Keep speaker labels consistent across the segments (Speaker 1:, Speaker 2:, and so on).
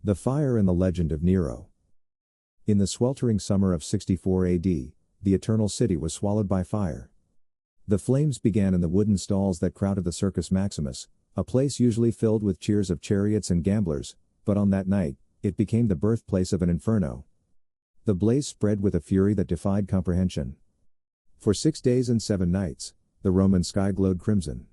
Speaker 1: The Fire and the Legend of Nero. In the sweltering summer of 64 AD, the Eternal City was swallowed by fire. The flames began in the wooden stalls that crowded the Circus Maximus, a place usually filled with cheers of chariots and gamblers, but on that night, it became the birthplace of an inferno. The blaze spread with a fury that defied comprehension. For 6 days and 7 nights, the Roman sky glowed crimson.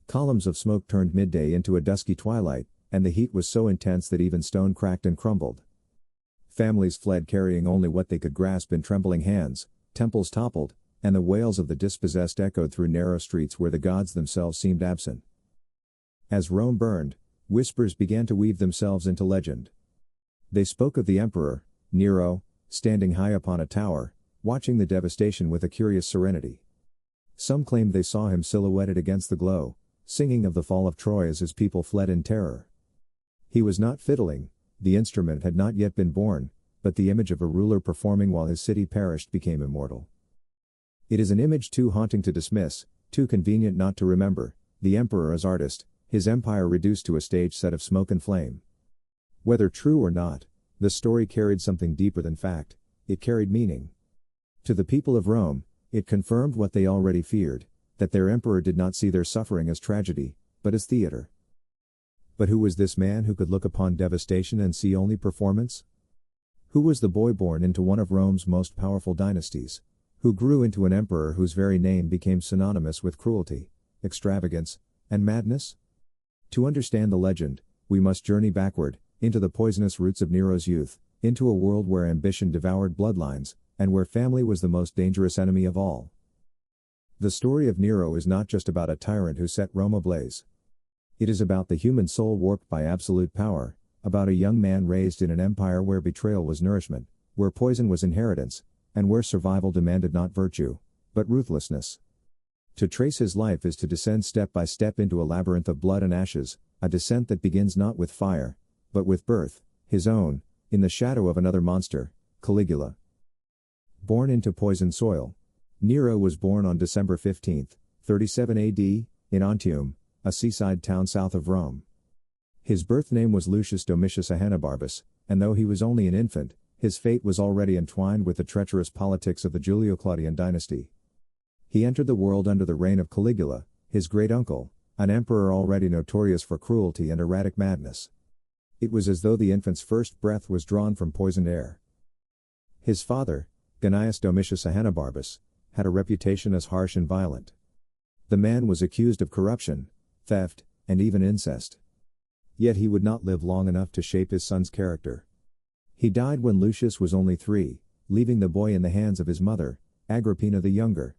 Speaker 1: Columns of smoke turned midday into a dusky twilight, and the heat was so intense that even stone cracked and crumbled. Families fled carrying only what they could grasp in trembling hands, temples toppled, and the wails of the dispossessed echoed through narrow streets where the gods themselves seemed absent. As Rome burned, whispers began to weave themselves into legend. They spoke of the emperor, Nero, standing high upon a tower, watching the devastation with a curious serenity. Some claimed they saw him silhouetted against the glow, singing of the fall of Troy as his people fled in terror. He was not fiddling, the instrument had not yet been born, but the image of a ruler performing while his city perished became immortal. It is an image too haunting to dismiss, too convenient not to remember, the emperor as artist, his empire reduced to a stage set of smoke and flame. Whether true or not, the story carried something deeper than fact, it carried meaning. To the people of Rome, it confirmed what they already feared, that their emperor did not see their suffering as tragedy, but as theater. But who was this man who could look upon devastation and see only performance? Who was the boy born into one of Rome's most powerful dynasties, who grew into an emperor whose very name became synonymous with cruelty, extravagance, and madness? To understand the legend, we must journey backward, into the poisonous roots of Nero's youth, into a world where ambition devoured bloodlines, and where family was the most dangerous enemy of all. The story of Nero is not just about a tyrant who set Rome ablaze. It is about the human soul warped by absolute power, about a young man raised in an empire where betrayal was nourishment, where poison was inheritance, and where survival demanded not virtue, but ruthlessness. To trace his life is to descend step by step into a labyrinth of blood and ashes, a descent that begins not with fire, but with birth, his own, in the shadow of another monster, Caligula. Born into poisoned soil, Nero was born on December 15, 37 AD, in Antium, a seaside town south of Rome. His birth name was Lucius Domitius Ahenobarbus, and though he was only an infant, his fate was already entwined with the treacherous politics of the Julio-Claudian dynasty. He entered the world under the reign of Caligula, his great-uncle, an emperor already notorious for cruelty and erratic madness. It was as though the infant's first breath was drawn from poisoned air. His father, Gnaeus Domitius Ahenobarbus, had a reputation as harsh and violent. The man was accused of corruption, theft, and even incest. Yet he would not live long enough to shape his son's character. He died when Lucius was only 3, leaving the boy in the hands of his mother, Agrippina the Younger.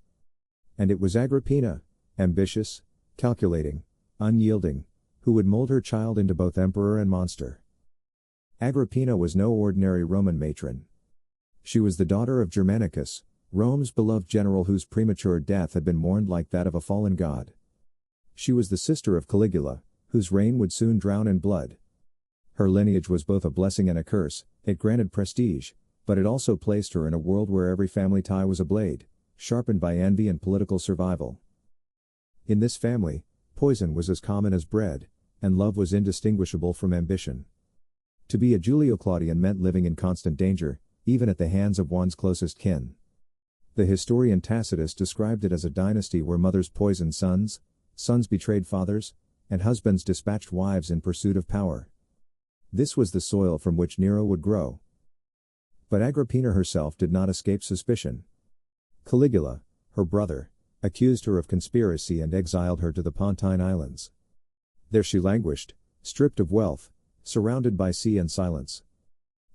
Speaker 1: And it was Agrippina, ambitious, calculating, unyielding, who would mold her child into both emperor and monster. Agrippina was no ordinary Roman matron. She was the daughter of Germanicus, Rome's beloved general whose premature death had been mourned like that of a fallen god. She was the sister of Caligula, whose reign would soon drown in blood. Her lineage was both a blessing and a curse. It granted prestige, but it also placed her in a world where every family tie was a blade, sharpened by envy and political survival. In this family, poison was as common as bread, and love was indistinguishable from ambition. To be a Julio-Claudian meant living in constant danger, even at the hands of one's closest kin. The historian Tacitus described it as a dynasty where mothers poisoned sons, sons betrayed fathers, and husbands dispatched wives in pursuit of power. This was the soil from which Nero would grow. But Agrippina herself did not escape suspicion. Caligula, her brother, accused her of conspiracy and exiled her to the Pontine Islands. There she languished, stripped of wealth, surrounded by sea and silence.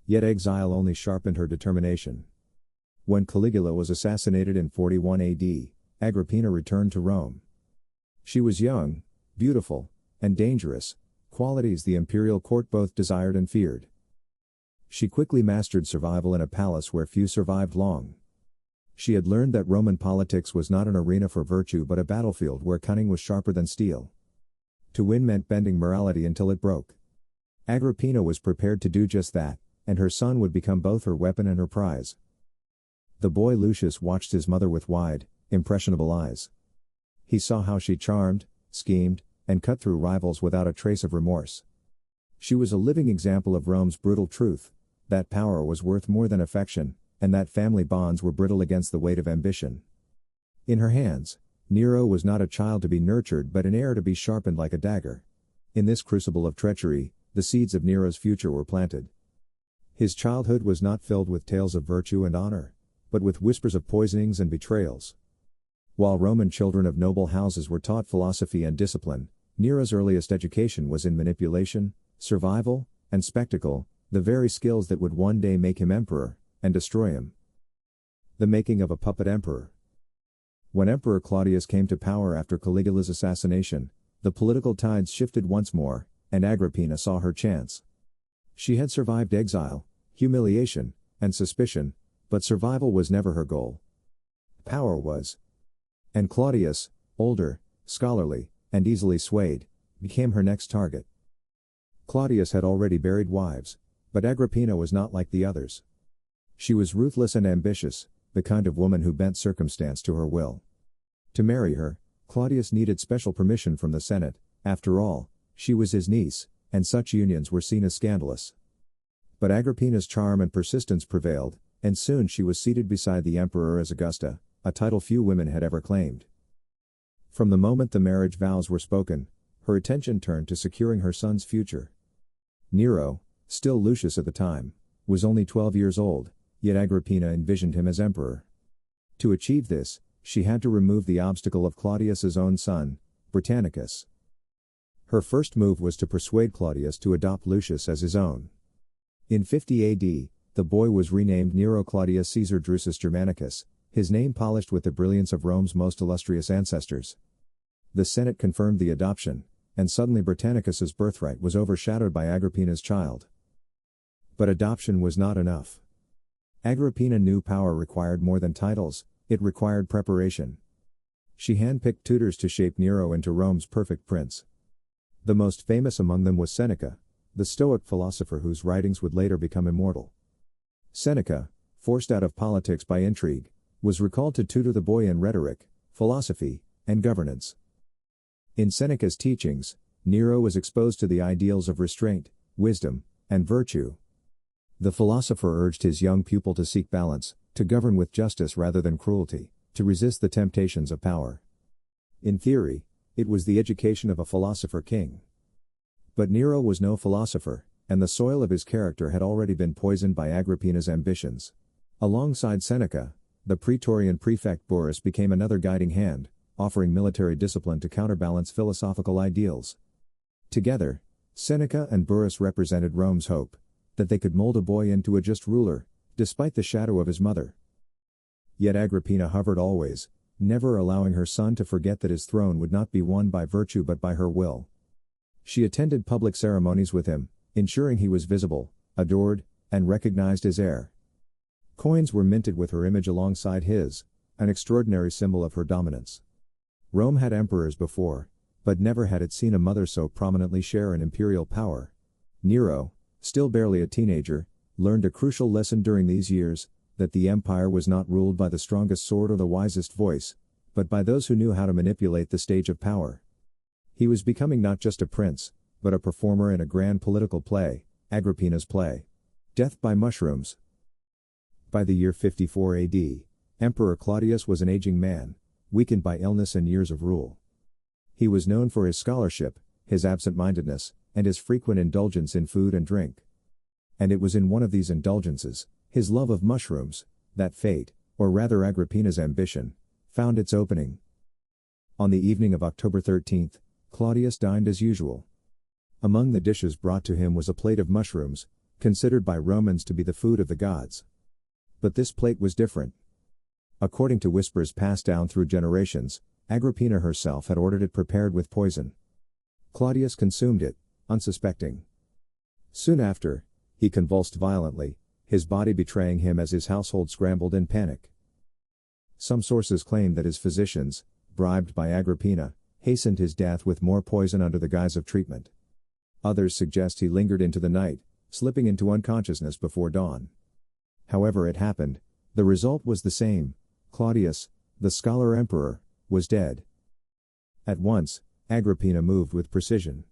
Speaker 1: Yet exile only sharpened her determination. When Caligula was assassinated in 41 AD, Agrippina returned to Rome. She was young, beautiful, and dangerous, qualities the imperial court both desired and feared. She quickly mastered survival in a palace where few survived long. She had learned that Roman politics was not an arena for virtue but a battlefield where cunning was sharper than steel. To win meant bending morality until it broke. Agrippina was prepared to do just that, and her son would become both her weapon and her prize. The boy Lucius watched his mother with wide, impressionable eyes. He saw how she charmed, schemed, and cut through rivals without a trace of remorse. She was a living example of Rome's brutal truth, that power was worth more than affection, and that family bonds were brittle against the weight of ambition. In her hands, Nero was not a child to be nurtured but an heir to be sharpened like a dagger. In this crucible of treachery, the seeds of Nero's future were planted. His childhood was not filled with tales of virtue and honor, but with whispers of poisonings and betrayals. While Roman children of noble houses were taught philosophy and discipline, Nero's earliest education was in manipulation, survival, and spectacle, the very skills that would one day make him emperor, and destroy him. The making of a puppet emperor. When Emperor Claudius came to power after Caligula's assassination, the political tides shifted once more, and Agrippina saw her chance. She had survived exile, humiliation, and suspicion, but survival was never her goal. Power was. And Claudius, older, scholarly, and easily swayed, became her next target. Claudius had already buried wives, but Agrippina was not like the others. She was ruthless and ambitious, the kind of woman who bent circumstance to her will. To marry her, Claudius needed special permission from the Senate. After all, she was his niece, and such unions were seen as scandalous. But Agrippina's charm and persistence prevailed, and soon she was seated beside the emperor as Augusta, a title few women had ever claimed. From the moment the marriage vows were spoken, her attention turned to securing her son's future. Nero, still Lucius at the time, was only 12 years old, yet Agrippina envisioned him as emperor. To achieve this, she had to remove the obstacle of Claudius's own son, Britannicus. Her first move was to persuade Claudius to adopt Lucius as his own. In 50 AD, the boy was renamed Nero Claudius Caesar Drusus Germanicus, his name polished with the brilliance of Rome's most illustrious ancestors. The Senate confirmed the adoption, and suddenly Britannicus's birthright was overshadowed by Agrippina's child. But adoption was not enough. Agrippina knew power required more than titles, it required preparation. She handpicked tutors to shape Nero into Rome's perfect prince. The most famous among them was Seneca, the Stoic philosopher whose writings would later become immortal. Seneca, forced out of politics by intrigue, was recalled to tutor the boy in rhetoric, philosophy, and governance. In Seneca's teachings, Nero was exposed to the ideals of restraint, wisdom, and virtue. The philosopher urged his young pupil to seek balance, to govern with justice rather than cruelty, to resist the temptations of power. In theory, it was the education of a philosopher king. But Nero was no philosopher, and the soil of his character had already been poisoned by Agrippina's ambitions. Alongside Seneca, the Praetorian prefect Burrus became another guiding hand, offering military discipline to counterbalance philosophical ideals. Together, Seneca and Burrus represented Rome's hope, that they could mold a boy into a just ruler, despite the shadow of his mother. Yet Agrippina hovered always, never allowing her son to forget that his throne would not be won by virtue but by her will. She attended public ceremonies with him, ensuring he was visible, adored, and recognized as heir. Coins were minted with her image alongside his, an extraordinary symbol of her dominance. Rome had emperors before, but never had it seen a mother so prominently share in imperial power. Nero, still barely a teenager, learned a crucial lesson during these years, that the empire was not ruled by the strongest sword or the wisest voice, but by those who knew how to manipulate the stage of power. He was becoming not just a prince, but a performer in a grand political play, Agrippina's play. Death by mushrooms. By the year 54 AD, Emperor Claudius was an aging man, weakened by illness and years of rule. He was known for his scholarship, his absent-mindedness, and his frequent indulgence in food and drink. And it was in one of these indulgences, his love of mushrooms, that fate, or rather Agrippina's ambition, found its opening. On the evening of October 13, Claudius dined as usual. Among the dishes brought to him was a plate of mushrooms, considered by Romans to be the food of the gods. But this plate was different. According to whispers passed down through generations, Agrippina herself had ordered it prepared with poison. Claudius consumed it, unsuspecting. Soon after, he convulsed violently, his body betraying him as his household scrambled in panic. Some sources claim that his physicians, bribed by Agrippina, hastened his death with more poison under the guise of treatment. Others suggest he lingered into the night, slipping into unconsciousness before dawn. However it happened, the result was the same: Claudius, the scholar emperor, was dead. At once, Agrippina moved with precision.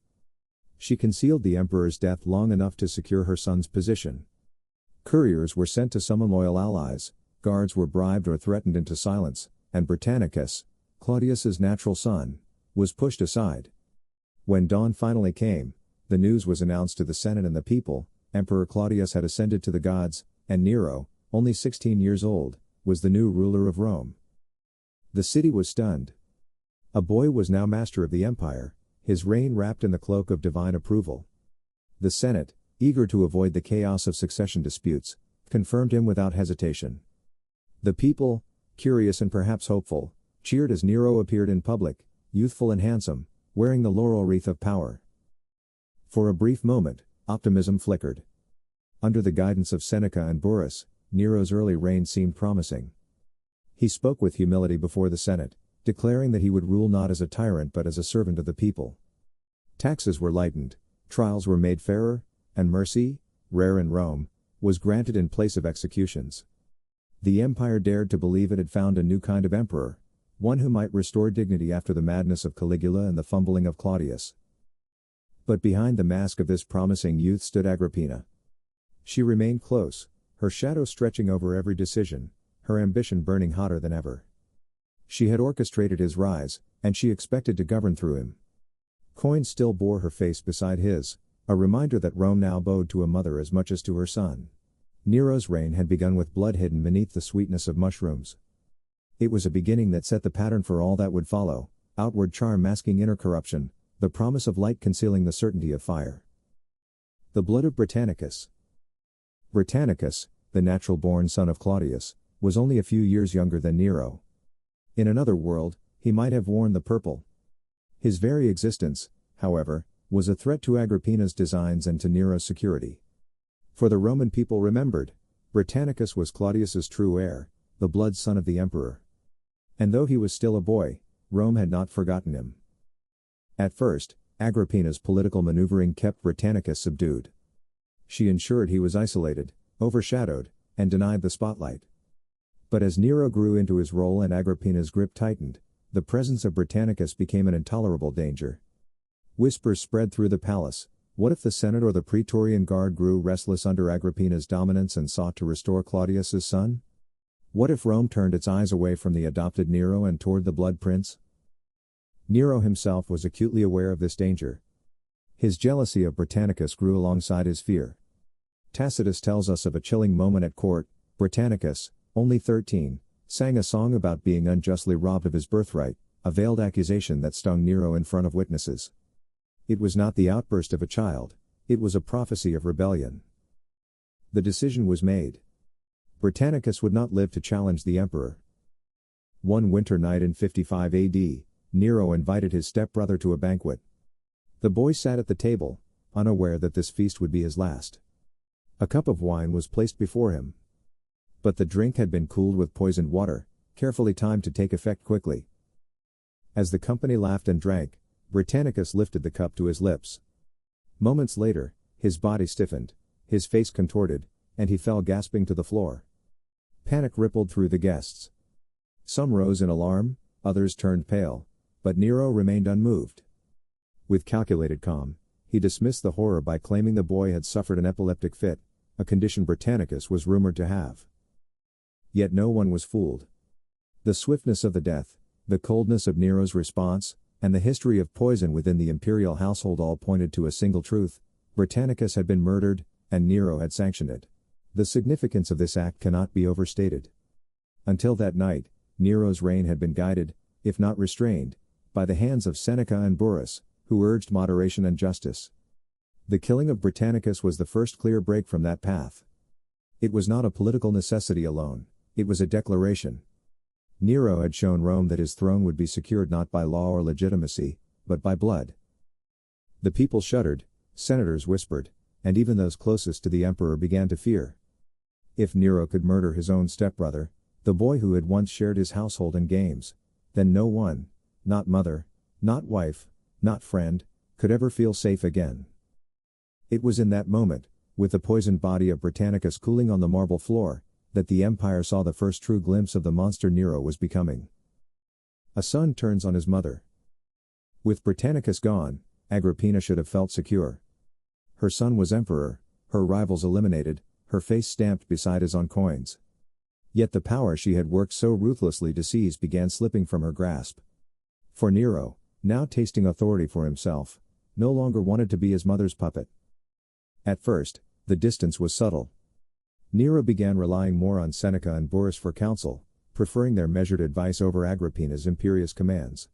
Speaker 1: She concealed the emperor's death long enough to secure her son's position. Couriers were sent to summon loyal allies, guards were bribed or threatened into silence, and Britannicus, Claudius's natural son, was pushed aside. When dawn finally came, the news was announced to the Senate and the people: Emperor Claudius had ascended to the gods, and Nero, only 16 years old, was the new ruler of Rome. The city was stunned. A boy was now master of the empire, his reign wrapped in the cloak of divine approval. The Senate, eager to avoid the chaos of succession disputes, confirmed him without hesitation. The people, curious and perhaps hopeful, cheered as Nero appeared in public, youthful and handsome, wearing the laurel wreath of power. For a brief moment, optimism flickered. Under the guidance of Seneca and Burrus, Nero's early reign seemed promising. He spoke with humility before the Senate, declaring that he would rule not as a tyrant but as a servant of the people. Taxes were lightened, trials were made fairer, and mercy, rare in Rome, was granted in place of executions. The empire dared to believe it had found a new kind of emperor, one who might restore dignity after the madness of Caligula and the fumbling of Claudius. But behind the mask of this promising youth stood Agrippina. She remained close, her shadow stretching over every decision, her ambition burning hotter than ever. She had orchestrated his rise, and she expected to govern through him. Coins still bore her face beside his, a reminder that Rome now bowed to a mother as much as to her son. Nero's reign had begun with blood hidden beneath the sweetness of mushrooms. It was a beginning that set the pattern for all that would follow: outward charm masking inner corruption, the promise of light concealing the certainty of fire. The blood of Britannicus. Britannicus, the natural-born son of Claudius, was only a few years younger than Nero. In another world, he might have worn the purple. His very existence, however, was a threat to Agrippina's designs and to Nero's security. For the Roman people remembered, Britannicus was Claudius's true heir, the blood son of the emperor. And though he was still a boy, Rome had not forgotten him. At first, Agrippina's political maneuvering kept Britannicus subdued. She ensured he was isolated, overshadowed, and denied the spotlight. But as Nero grew into his role and Agrippina's grip tightened, the presence of Britannicus became an intolerable danger. Whispers spread through the palace: what if the Senate or the Praetorian Guard grew restless under Agrippina's dominance and sought to restore Claudius's son? What if Rome turned its eyes away from the adopted Nero and toward the blood prince? Nero himself was acutely aware of this danger. His jealousy of Britannicus grew alongside his fear. Tacitus tells us of a chilling moment at court: Britannicus, only 13, sang a song about being unjustly robbed of his birthright, a veiled accusation that stung Nero in front of witnesses. It was not the outburst of a child, it was a prophecy of rebellion. The decision was made. Britannicus would not live to challenge the emperor. One winter night in 55 AD, Nero invited his stepbrother to a banquet. The boy sat at the table, unaware that this feast would be his last. A cup of wine was placed before him. But the drink had been cooled with poisoned water, carefully timed to take effect quickly. As the company laughed and drank, Britannicus lifted the cup to his lips. Moments later, his body stiffened, his face contorted, and he fell gasping to the floor. Panic rippled through the guests. Some rose in alarm, others turned pale, but Nero remained unmoved. With calculated calm, he dismissed the horror by claiming the boy had suffered an epileptic fit, a condition Britannicus was rumored to have. Yet no one was fooled. The swiftness of the death, the coldness of Nero's response, and the history of poison within the imperial household all pointed to a single truth: Britannicus had been murdered, and Nero had sanctioned it. The significance of this act cannot be overstated. Until that night, Nero's reign had been guided, if not restrained, by the hands of Seneca and Burrus, who urged moderation and justice. The killing of Britannicus was the first clear break from that path. It was not a political necessity alone, it was a declaration. Nero had shown Rome that his throne would be secured not by law or legitimacy, but by blood. The people shuddered, senators whispered, and even those closest to the emperor began to fear. If Nero could murder his own stepbrother, the boy who had once shared his household and games, then no one, not mother, not wife, not friend, could ever feel safe again. It was in that moment, with the poisoned body of Britannicus cooling on the marble floor, that the empire saw the first true glimpse of the monster Nero was becoming. A son turns on his mother. With Britannicus gone, Agrippina should have felt secure. Her son was emperor, her rivals eliminated, her face stamped beside his on coins. Yet the power she had worked so ruthlessly to seize began slipping from her grasp. For Nero, now tasting authority for himself, no longer wanted to be his mother's puppet. At first, the distance was subtle. Nero began relying more on Seneca and Burrus for counsel, preferring their measured advice over Agrippina's imperious commands.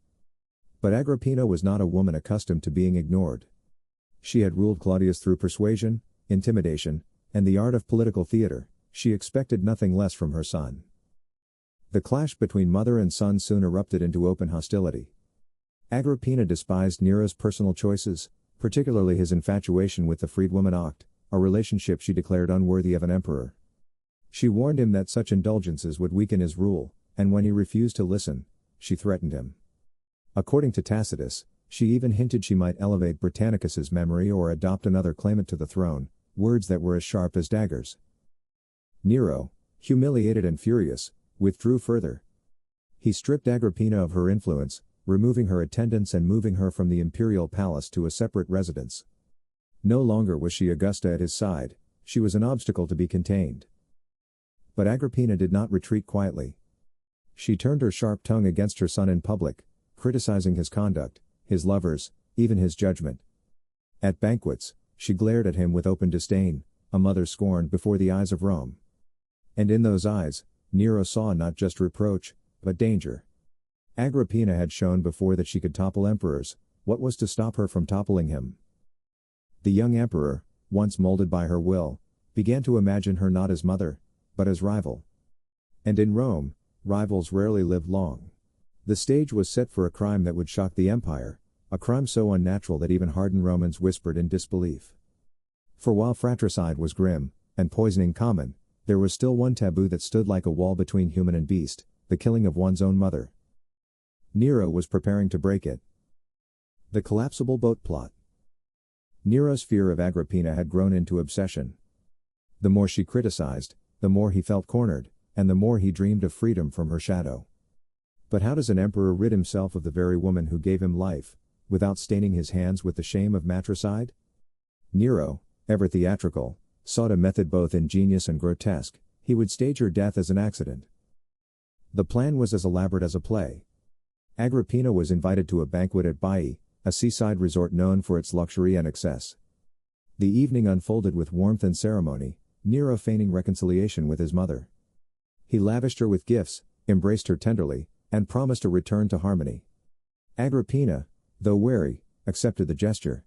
Speaker 1: But Agrippina was not a woman accustomed to being ignored. She had ruled Claudius through persuasion, intimidation, and the art of political theater. She expected nothing less from her son. The clash between mother and son soon erupted into open hostility. Agrippina despised Nero's personal choices, particularly his infatuation with the freedwoman Oct, a relationship she declared unworthy of an emperor. She warned him that such indulgences would weaken his rule, and when he refused to listen, she threatened him. According to Tacitus, she even hinted she might elevate Britannicus's memory or adopt another claimant to the throne, words that were as sharp as daggers. Nero, humiliated and furious, withdrew further. He stripped Agrippina of her influence, removing her attendants and moving her from the imperial palace to a separate residence. No longer was she Augusta at his side, she was an obstacle to be contained. But Agrippina did not retreat quietly. She turned her sharp tongue against her son in public, criticizing his conduct, his lovers, even his judgment. At banquets, she glared at him with open disdain, a mother scorned before the eyes of Rome. And in those eyes, Nero saw not just reproach, but danger. Agrippina had shown before that she could topple emperors. What was to stop her from toppling him? The young emperor, once molded by her will, began to imagine her not as mother, but as rival. And in Rome, rivals rarely lived long. The stage was set for a crime that would shock the empire, a crime so unnatural that even hardened Romans whispered in disbelief. For while fratricide was grim, and poisoning common, there was still one taboo that stood like a wall between human and beast, the killing of one's own mother. Nero was preparing to break it. The collapsible boat plot. Nero's fear of Agrippina had grown into obsession. The more she criticized, the more he felt cornered, and the more he dreamed of freedom from her shadow. But how does an emperor rid himself of the very woman who gave him life, without staining his hands with the shame of matricide? Nero, ever theatrical, sought a method both ingenious and grotesque. He would stage her death as an accident. The plan was as elaborate as a play. Agrippina was invited to a banquet at Baiae, a seaside resort known for its luxury and excess. The evening unfolded with warmth and ceremony, Nero feigning reconciliation with his mother. He lavished her with gifts, embraced her tenderly, and promised a return to harmony. Agrippina, though wary, accepted the gesture.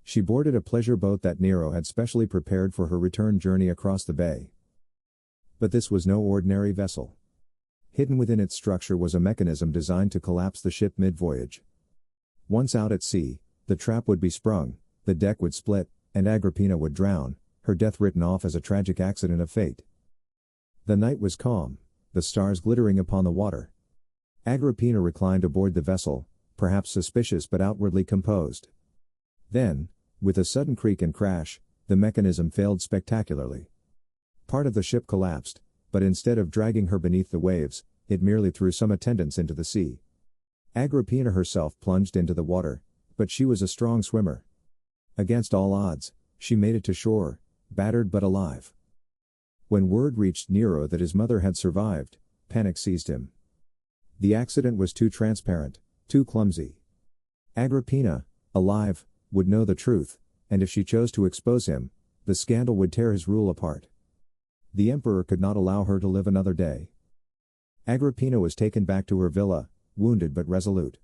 Speaker 1: She boarded a pleasure boat that Nero had specially prepared for her return journey across the bay. But this was no ordinary vessel. Hidden within its structure was a mechanism designed to collapse the ship mid-voyage. Once out at sea, the trap would be sprung, the deck would split, and Agrippina would drown, her death written off as a tragic accident of fate. The night was calm, the stars glittering upon the water. Agrippina reclined aboard the vessel, perhaps suspicious but outwardly composed. Then, with a sudden creak and crash, the mechanism failed spectacularly. Part of the ship collapsed, but instead of dragging her beneath the waves, it merely threw some attendants into the sea. Agrippina herself plunged into the water, but she was a strong swimmer. Against all odds, she made it to shore, battered but alive. When word reached Nero that his mother had survived, panic seized him. The accident was too transparent, too clumsy. Agrippina, alive, would know the truth, and if she chose to expose him, the scandal would tear his rule apart. The emperor could not allow her to live another day. Agrippina was taken back to her villa, wounded but resolute.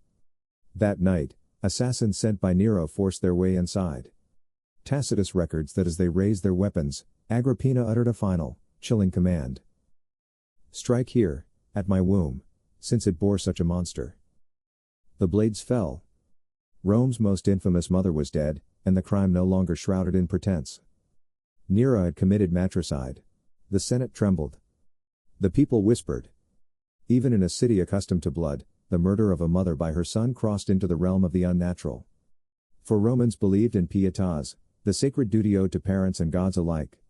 Speaker 1: That night, assassins sent by Nero forced their way inside. Tacitus records that as they raised their weapons, Agrippina uttered a final, chilling command. "Strike here, at my womb, since it bore such a monster." The blades fell. Rome's most infamous mother was dead, and the crime no longer shrouded in pretense. Nero had committed matricide. The Senate trembled. The people whispered. Even in a city accustomed to blood, the murder of a mother by her son crossed into the realm of the unnatural. For Romans believed in pietas, the sacred duty owed to parents and gods alike.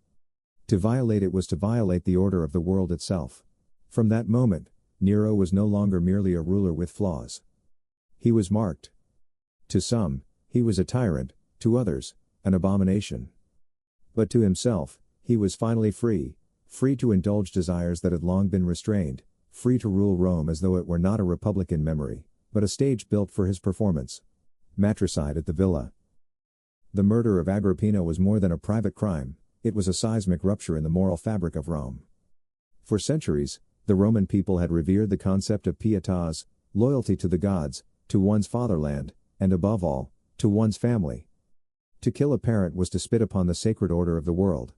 Speaker 1: To violate it was to violate the order of the world itself. From that moment, Nero was no longer merely a ruler with flaws. He was marked. To some, He was a tyrant, to others, an abomination. But to himself, he was finally free, free to indulge desires that had long been restrained, free to rule Rome as though it were not a republic in memory, but a stage built for his performance. Matricide at the villa. The murder of Agrippina was more than a private crime, it was a seismic rupture in the moral fabric of Rome. For centuries, the Roman people had revered the concept of pietas, loyalty to the gods, to one's fatherland, and above all, to one's family. To kill a parent was to spit upon the sacred order of the world.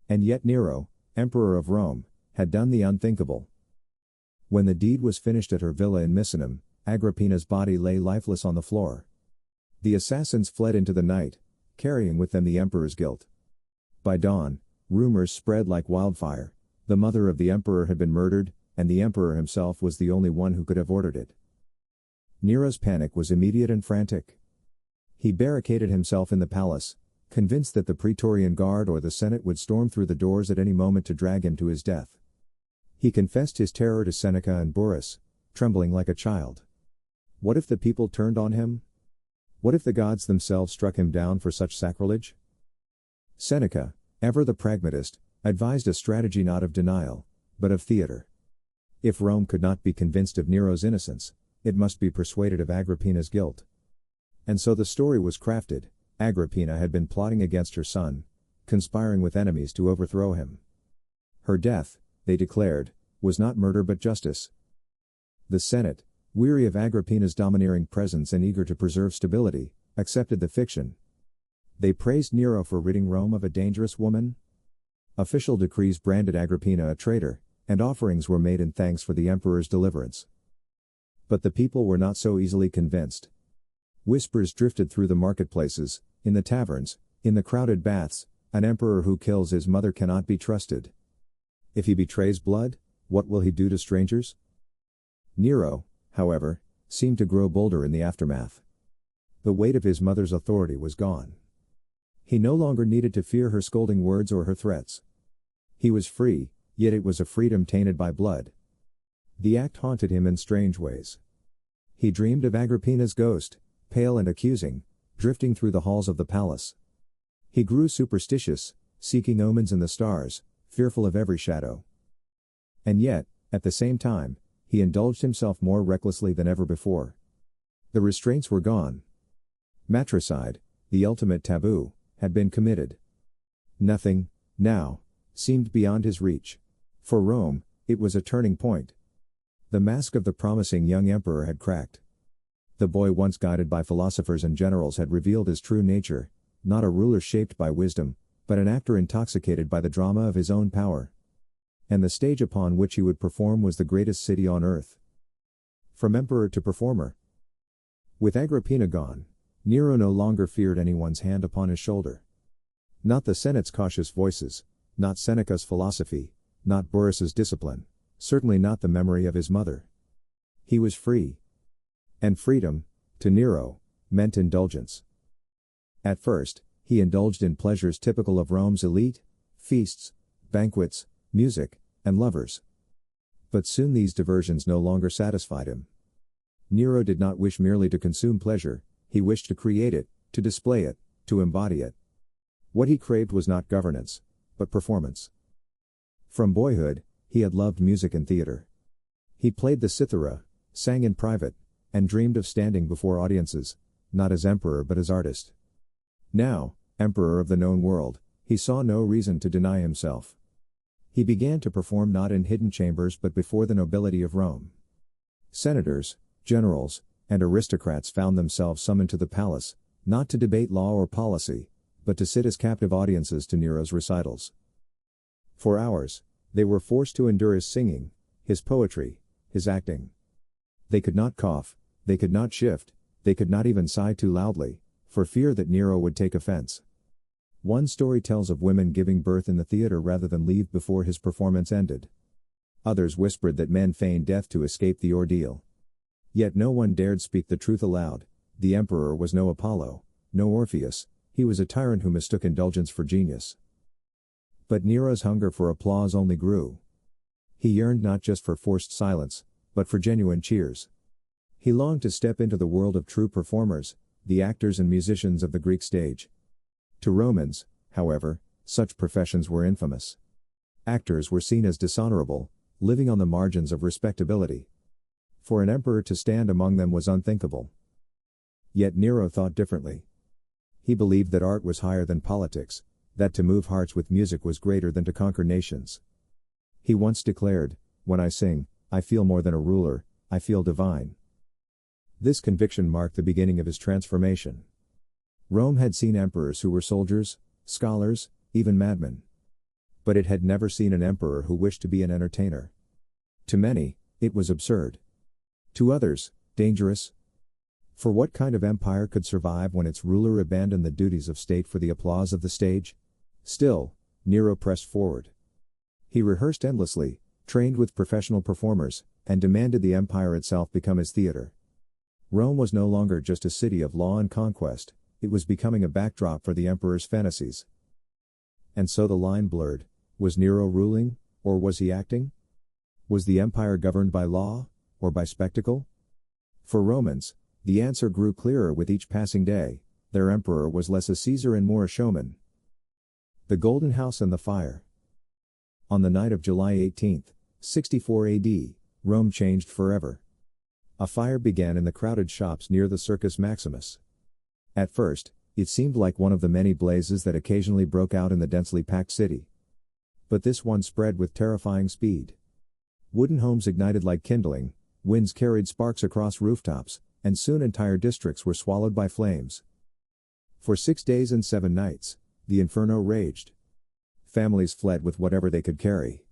Speaker 1: And yet Nero, emperor of Rome, had done the unthinkable. When the deed was finished at her villa in Misenum, Agrippina's body lay lifeless on the floor. The assassins fled into the night, carrying with them the emperor's guilt. By dawn, rumors spread like wildfire. The mother of the emperor had been murdered, and the emperor himself was the only one who could have ordered it. Nero's panic was immediate and frantic. He barricaded himself in the palace, convinced that the Praetorian Guard or the Senate would storm through the doors at any moment to drag him to his death. He confessed his terror to Seneca and Burrus, trembling like a child. What if the people turned on him? What if the gods themselves struck him down for such sacrilege? Seneca, ever the pragmatist, advised a strategy not of denial, but of theater. If Rome could not be convinced of Nero's innocence, it must be persuaded of Agrippina's guilt. And so the story was crafted. Agrippina had been plotting against her son, conspiring with enemies to overthrow him. Her death, they declared, was not murder but justice. The Senate, weary of Agrippina's domineering presence and eager to preserve stability, accepted the fiction. They praised Nero for ridding Rome of a dangerous woman. Official decrees branded Agrippina a traitor, and offerings were made in thanks for the emperor's deliverance. But the people were not so easily convinced. Whispers drifted through the marketplaces, in the taverns, in the crowded baths. An emperor who kills his mother cannot be trusted. If he betrays blood, what will he do to strangers? Nero, however, seemed to grow bolder in the aftermath. The weight of his mother's authority was gone. He no longer needed to fear her scolding words or her threats. He was free, yet it was a freedom tainted by blood. The act haunted him in strange ways. He dreamed of Agrippina's ghost, pale and accusing, drifting through the halls of the palace. He grew superstitious, seeking omens in the stars, fearful of every shadow. And yet, at the same time, he indulged himself more recklessly than ever before. The restraints were gone. Matricide, the ultimate taboo, had been committed. Nothing, now, seemed beyond his reach. For Rome, it was a turning point. The mask of the promising young emperor had cracked. The boy once guided by philosophers and generals had revealed his true nature, not a ruler shaped by wisdom, but an actor intoxicated by the drama of his own power. And the stage upon which he would perform was the greatest city on earth. From emperor to performer. With Agrippina gone, Nero no longer feared anyone's hand upon his shoulder. Not the Senate's cautious voices, not Seneca's philosophy, not Burrus's discipline, certainly not the memory of his mother. He was free. And freedom, to Nero, meant indulgence. At first, he indulged in pleasures typical of Rome's elite: feasts, banquets, music, and lovers. But soon these diversions no longer satisfied him. Nero did not wish merely to consume pleasure, he wished to create it, to display it, to embody it. What he craved was not governance, but performance. From boyhood, he had loved music and theater. He played the cithara, sang in private, and dreamed of standing before audiences, not as emperor but as artist. Now, emperor of the known world, he saw no reason to deny himself. He began to perform not in hidden chambers but before the nobility of Rome. Senators, generals, and aristocrats found themselves summoned to the palace, not to debate law or policy, but to sit as captive audiences to Nero's recitals. For hours, they were forced to endure his singing, his poetry, his acting. They could not cough, they could not shift, they could not even sigh too loudly, for fear that Nero would take offense. One story tells of women giving birth in the theater rather than leave before his performance ended. Others whispered that men feigned death to escape the ordeal. Yet no one dared speak the truth aloud. The emperor was no Apollo, no Orpheus, he was a tyrant who mistook indulgence for genius. But Nero's hunger for applause only grew. He yearned not just for forced silence, but for genuine cheers. He longed to step into the world of true performers, the actors and musicians of the Greek stage. To Romans, however, such professions were infamous. Actors were seen as dishonorable, living on the margins of respectability. For an emperor to stand among them was unthinkable. Yet Nero thought differently. He believed that art was higher than politics, that to move hearts with music was greater than to conquer nations. He once declared, "When I sing, I feel more than a ruler, I feel divine." This conviction marked the beginning of his transformation. Rome had seen emperors who were soldiers, scholars, even madmen. But it had never seen an emperor who wished to be an entertainer. To many, it was absurd. To others, dangerous. For what kind of empire could survive when its ruler abandoned the duties of state for the applause of the stage? Still, Nero pressed forward. He rehearsed endlessly, trained with professional performers, and demanded the empire itself become his theater. Rome was no longer just a city of law and conquest, it was becoming a backdrop for the emperor's fantasies. And so the line blurred: was Nero ruling, or was he acting? Was the empire governed by law, or by spectacle? For Romans, the answer grew clearer with each passing day: their emperor was less a Caesar and more a showman. The Golden House and the Fire. On the night of July 18, 64 AD, Rome changed forever. A fire began in the crowded shops near the Circus Maximus. At first, it seemed like one of the many blazes that occasionally broke out in the densely packed city. But this one spread with terrifying speed. Wooden homes ignited like kindling, winds carried sparks across rooftops, and soon entire districts were swallowed by flames. For 6 days and 7 nights, the inferno raged. Families fled with whatever they could carry.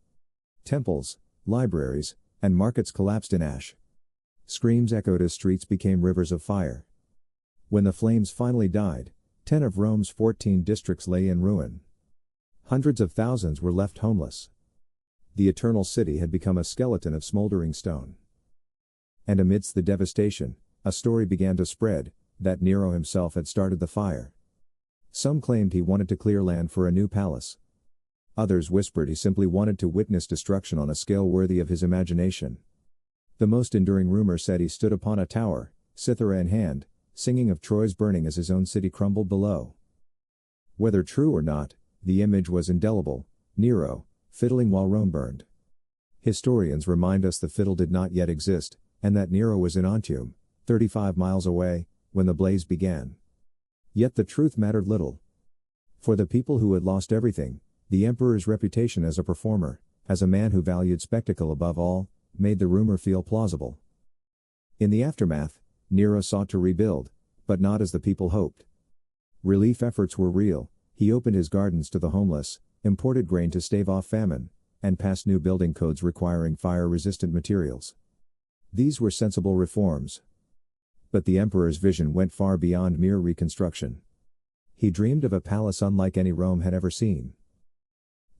Speaker 1: Temples, libraries, and markets collapsed in ash. Screams echoed as streets became rivers of fire. When the flames finally died, 10 of Rome's 14 districts lay in ruin. Hundreds of thousands were left homeless. The eternal city had become a skeleton of smoldering stone. And amidst the devastation, a story began to spread, that Nero himself had started the fire. Some claimed he wanted to clear land for a new palace. Others whispered he simply wanted to witness destruction on a scale worthy of his imagination. The most enduring rumor said he stood upon a tower, cithara in hand, singing of Troy's burning as his own city crumbled below. Whether true or not, the image was indelible: Nero, fiddling while Rome burned. Historians remind us the fiddle did not yet exist, and that Nero was in Antium, 35 miles away, when the blaze began. Yet the truth mattered little. For the people who had lost everything, the emperor's reputation as a performer, as a man who valued spectacle above all, made the rumor feel plausible. In the aftermath, Nero sought to rebuild, but not as the people hoped. Relief efforts were real. He opened his gardens to the homeless, imported grain to stave off famine, and passed new building codes requiring fire-resistant materials. These were sensible reforms. But the emperor's vision went far beyond mere reconstruction. He dreamed of a palace unlike any Rome had ever seen.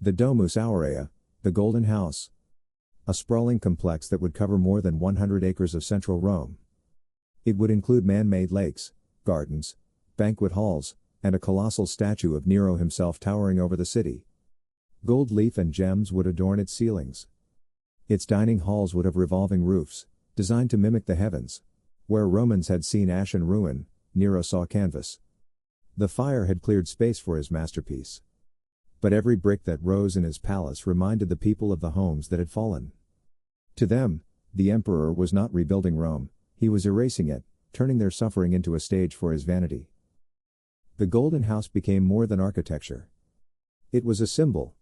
Speaker 1: The Domus Aurea, the Golden House. A sprawling complex that would cover more than 100 acres of central Rome. It would include man-made lakes, gardens, banquet halls, and a colossal statue of Nero himself towering over the city. Gold leaf and gems would adorn its ceilings. Its dining halls would have revolving roofs, designed to mimic the heavens. Where Romans had seen ash and ruin, Nero saw canvas. The fire had cleared space for his masterpiece. But every brick that rose in his palace reminded the people of the homes that had fallen. To them, the emperor was not rebuilding Rome, he was erasing it, turning their suffering into a stage for his vanity. The Golden House became more than architecture. It was a symbol.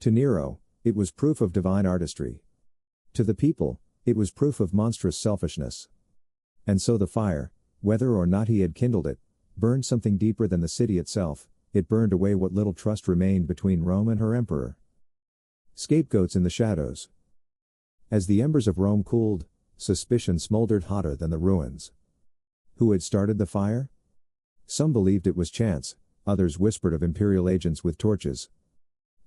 Speaker 1: To Nero, it was proof of divine artistry. To the people, it was proof of monstrous selfishness. And so the fire, whether or not he had kindled it, burned something deeper than the city itself. It burned away what little trust remained between Rome and her emperor. Scapegoats in the shadows. As the embers of Rome cooled, suspicion smoldered hotter than the ruins. Who had started the fire? Some believed it was chance, others whispered of imperial agents with torches.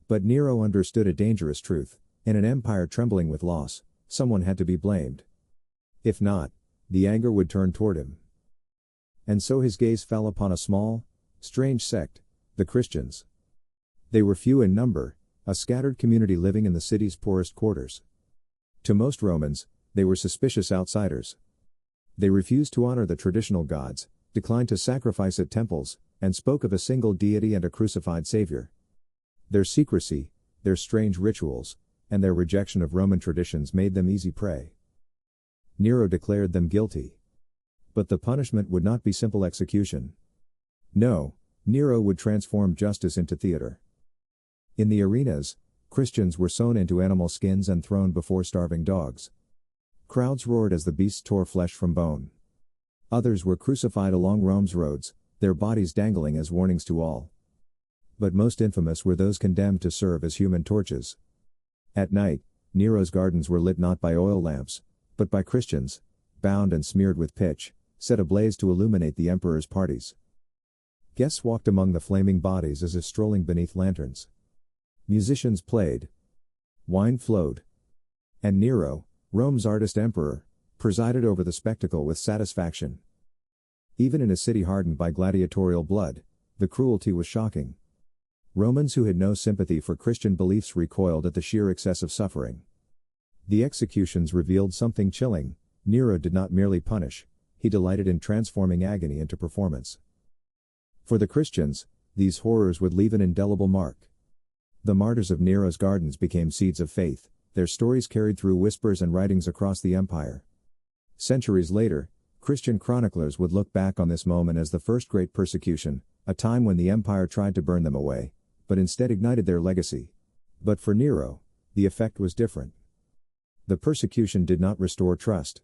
Speaker 1: But Nero understood a dangerous truth: in an empire trembling with loss, someone had to be blamed. If not, the anger would turn toward him. And so his gaze fell upon a small, strange sect, the Christians. They were few in number, a scattered community living in the city's poorest quarters. To most Romans, they were suspicious outsiders. They refused to honor the traditional gods, declined to sacrifice at temples, and spoke of a single deity and a crucified savior. Their secrecy, their strange rituals, and their rejection of Roman traditions made them easy prey. Nero declared them guilty. But the punishment would not be simple execution. No, Nero would transform justice into theater. In the arenas, Christians were sewn into animal skins and thrown before starving dogs. Crowds roared as the beasts tore flesh from bone. Others were crucified along Rome's roads, their bodies dangling as warnings to all. But most infamous were those condemned to serve as human torches. At night, Nero's gardens were lit not by oil lamps, but by Christians, bound and smeared with pitch, set ablaze to illuminate the emperor's parties. Guests walked among the flaming bodies as if strolling beneath lanterns. Musicians played. Wine flowed. And Nero, Rome's artist-emperor, presided over the spectacle with satisfaction. Even in a city hardened by gladiatorial blood, the cruelty was shocking. Romans who had no sympathy for Christian beliefs recoiled at the sheer excess of suffering. The executions revealed something chilling. Nero did not merely punish, he delighted in transforming agony into performance. For the Christians, these horrors would leave an indelible mark. The martyrs of Nero's gardens became seeds of faith, their stories carried through whispers and writings across the empire. Centuries later, Christian chroniclers would look back on this moment as the first great persecution, a time when the empire tried to burn them away, but instead ignited their legacy. But for Nero, the effect was different. The persecution did not restore trust.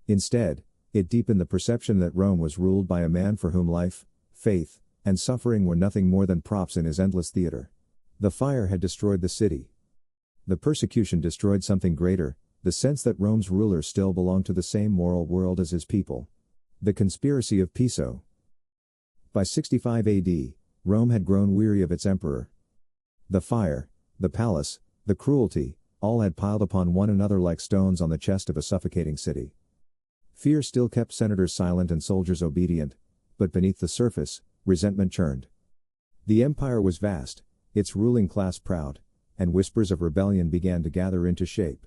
Speaker 1: Instead, it deepened the perception that Rome was ruled by a man for whom life, faith, and suffering were nothing more than props in his endless theater. The fire had destroyed the city. The persecution destroyed something greater, the sense that Rome's rulers still belonged to the same moral world as his people. The conspiracy of Piso. By 65 AD, Rome had grown weary of its emperor. The fire, the palace, the cruelty, all had piled upon one another like stones on the chest of a suffocating city. Fear still kept senators silent and soldiers obedient, but beneath the surface, resentment churned. The empire was vast, its ruling class proud, and whispers of rebellion began to gather into shape.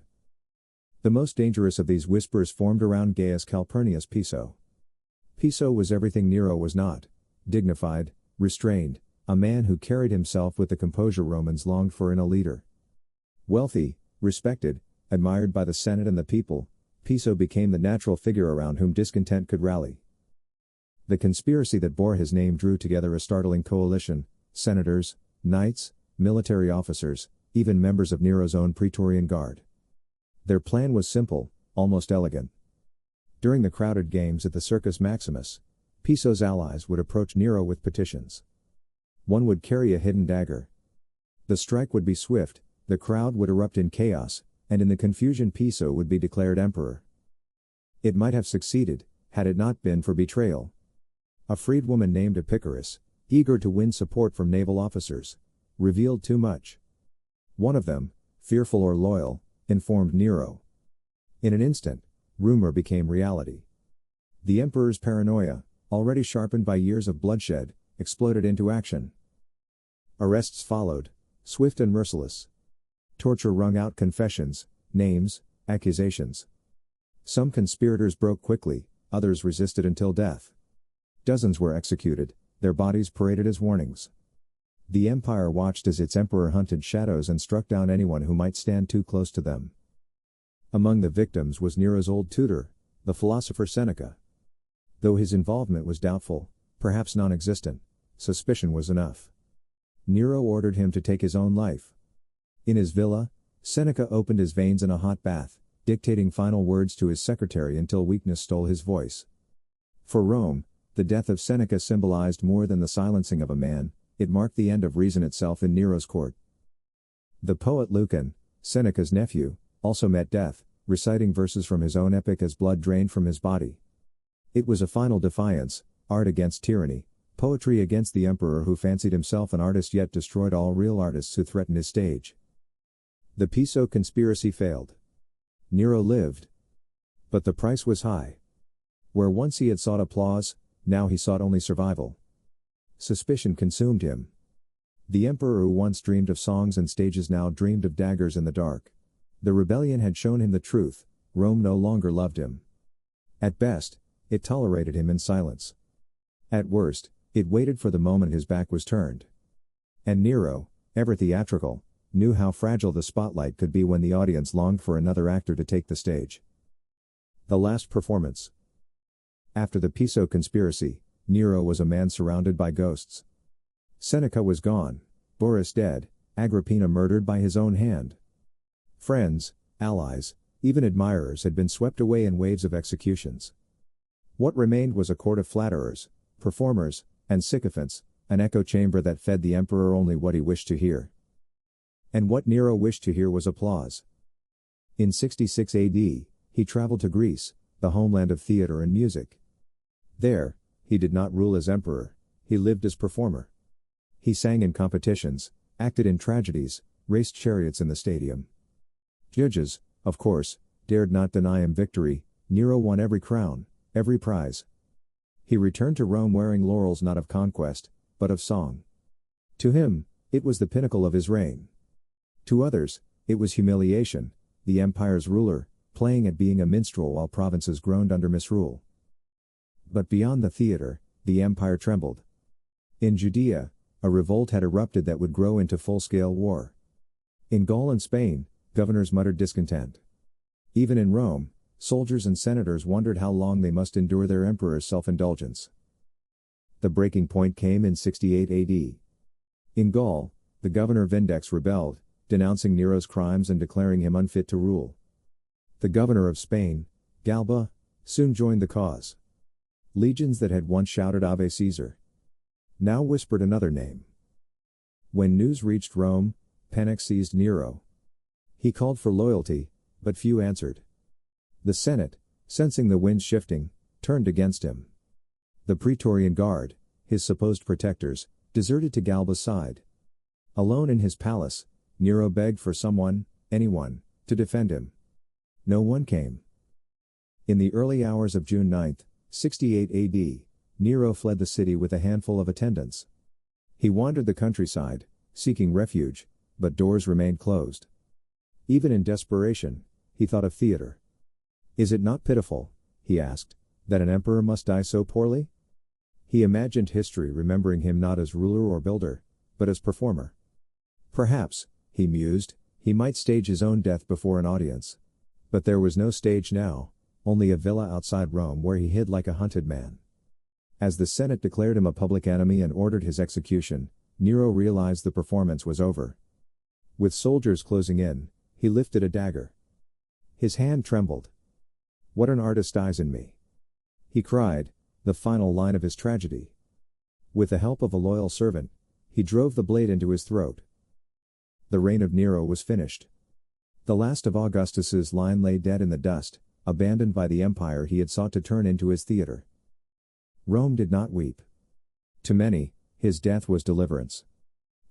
Speaker 1: The most dangerous of these whispers formed around Gaius Calpurnius Piso. Piso was everything Nero was not: dignified, restrained, a man who carried himself with the composure Romans longed for in a leader. Wealthy, respected, admired by the Senate and the people, Piso became the natural figure around whom discontent could rally. The conspiracy that bore his name drew together a startling coalition: senators, knights, military officers, even members of Nero's own Praetorian Guard. Their plan was simple, almost elegant. During the crowded games at the Circus Maximus, Piso's allies would approach Nero with petitions. One would carry a hidden dagger. The strike would be swift, the crowd would erupt in chaos, and in the confusion Piso would be declared emperor. It might have succeeded, had it not been for betrayal. A freedwoman named Epicurus, eager to win support from naval officers, revealed too much. One of them, fearful or loyal, informed Nero. In an instant, rumor became reality. The emperor's paranoia, already sharpened by years of bloodshed, exploded into action. Arrests followed, swift and merciless. Torture wrung out confessions, names, accusations. Some conspirators broke quickly, others resisted until death. Dozens were executed, their bodies paraded as warnings. The empire watched as its emperor hunted shadows and struck down anyone who might stand too close to them. Among the victims was Nero's old tutor, the philosopher Seneca. Though his involvement was doubtful, perhaps non-existent, suspicion was enough. Nero ordered him to take his own life. In his villa, Seneca opened his veins in a hot bath, dictating final words to his secretary until weakness stole his voice. For Rome, the death of Seneca symbolized more than the silencing of a man, it marked the end of reason itself in Nero's court. The poet Lucan, Seneca's nephew, also met death, reciting verses from his own epic as blood drained from his body. It was a final defiance, art against tyranny, poetry against the emperor who fancied himself an artist yet destroyed all real artists who threatened his stage. The Piso conspiracy failed. Nero lived. But the price was high. Where once he had sought applause, now he sought only survival. Suspicion consumed him. The emperor who once dreamed of songs and stages now dreamed of daggers in the dark. The rebellion had shown him the truth: Rome no longer loved him. At best, it tolerated him in silence. At worst, it waited for the moment his back was turned. And Nero, ever theatrical, knew how fragile the spotlight could be when the audience longed for another actor to take the stage. The last performance. After the Piso conspiracy, Nero was a man surrounded by ghosts. Seneca was gone, Burrus dead, Agrippina murdered by his own hand. Friends, allies, even admirers had been swept away in waves of executions. What remained was a court of flatterers, performers, and sycophants, an echo chamber that fed the emperor only what he wished to hear. And what Nero wished to hear was applause. In 66 AD, he traveled to Greece, the homeland of theater and music. There, he did not rule as emperor, he lived as performer. He sang in competitions, acted in tragedies, raced chariots in the stadium. Judges, of course, dared not deny him victory. Nero won every crown, every prize. He returned to Rome wearing laurels not of conquest, but of song. To him, it was the pinnacle of his reign. To others, it was humiliation, the empire's ruler, playing at being a minstrel while provinces groaned under misrule. But beyond the theater, the empire trembled. In Judea, a revolt had erupted that would grow into full-scale war. In Gaul and Spain, governors muttered discontent. Even in Rome, soldiers and senators wondered how long they must endure their emperor's self-indulgence. The breaking point came in 68 AD. In Gaul, the governor Vindex rebelled, denouncing Nero's crimes and declaring him unfit to rule. The governor of Spain, Galba, soon joined the cause. Legions that had once shouted Ave Caesar now whispered another name. When news reached Rome, panic seized Nero. He called for loyalty, but few answered. The Senate, sensing the winds shifting, turned against him. The Praetorian Guard, his supposed protectors, deserted to Galba's side. Alone in his palace, Nero begged for someone, anyone, to defend him. No one came. In the early hours of June 9, 68 AD, Nero fled the city with a handful of attendants. He wandered the countryside, seeking refuge, but doors remained closed. Even in desperation, he thought of theater. Is it not pitiful, he asked, that an emperor must die so poorly? He imagined history remembering him not as ruler or builder, but as performer. Perhaps, he mused, he might stage his own death before an audience. But there was no stage now, only a villa outside Rome where he hid like a hunted man. As the Senate declared him a public enemy and ordered his execution, Nero realized the performance was over. With soldiers closing in, he lifted a dagger. His hand trembled. "What an artist dies in me!" he cried, the final line of his tragedy. With the help of a loyal servant, he drove the blade into his throat. The reign of Nero was finished. The last of Augustus's line lay dead in the dust, abandoned by the empire he had sought to turn into his theater. Rome did not weep. To many, his death was deliverance.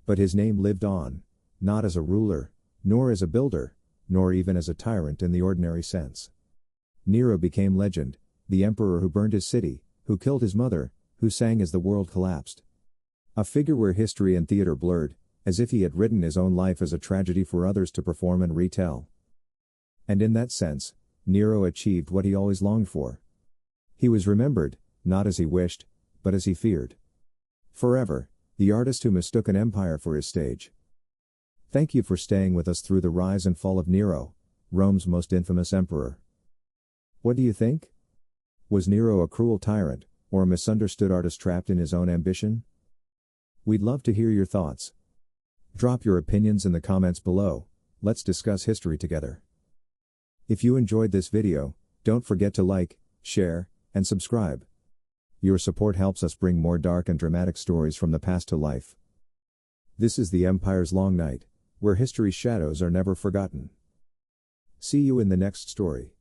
Speaker 1: But his name lived on, not as a ruler, nor as a builder, nor even as a tyrant in the ordinary sense. Nero became legend, the emperor who burned his city, who killed his mother, who sang as the world collapsed. A figure where history and theater blurred, as if he had written his own life as a tragedy for others to perform and retell. And in that sense, Nero achieved what he always longed for. He was remembered, not as he wished, but as he feared. Forever, the artist who mistook an empire for his stage. Thank you for staying with us through the rise and fall of Nero, Rome's most infamous emperor. What do you think? Was Nero a cruel tyrant, or a misunderstood artist trapped in his own ambition? We'd love to hear your thoughts. Drop your opinions in the comments below, let's discuss history together. If you enjoyed this video, don't forget to like, share, and subscribe. Your support helps us bring more dark and dramatic stories from the past to life. This is the Empire's Long Night, where history's shadows are never forgotten. See you in the next story.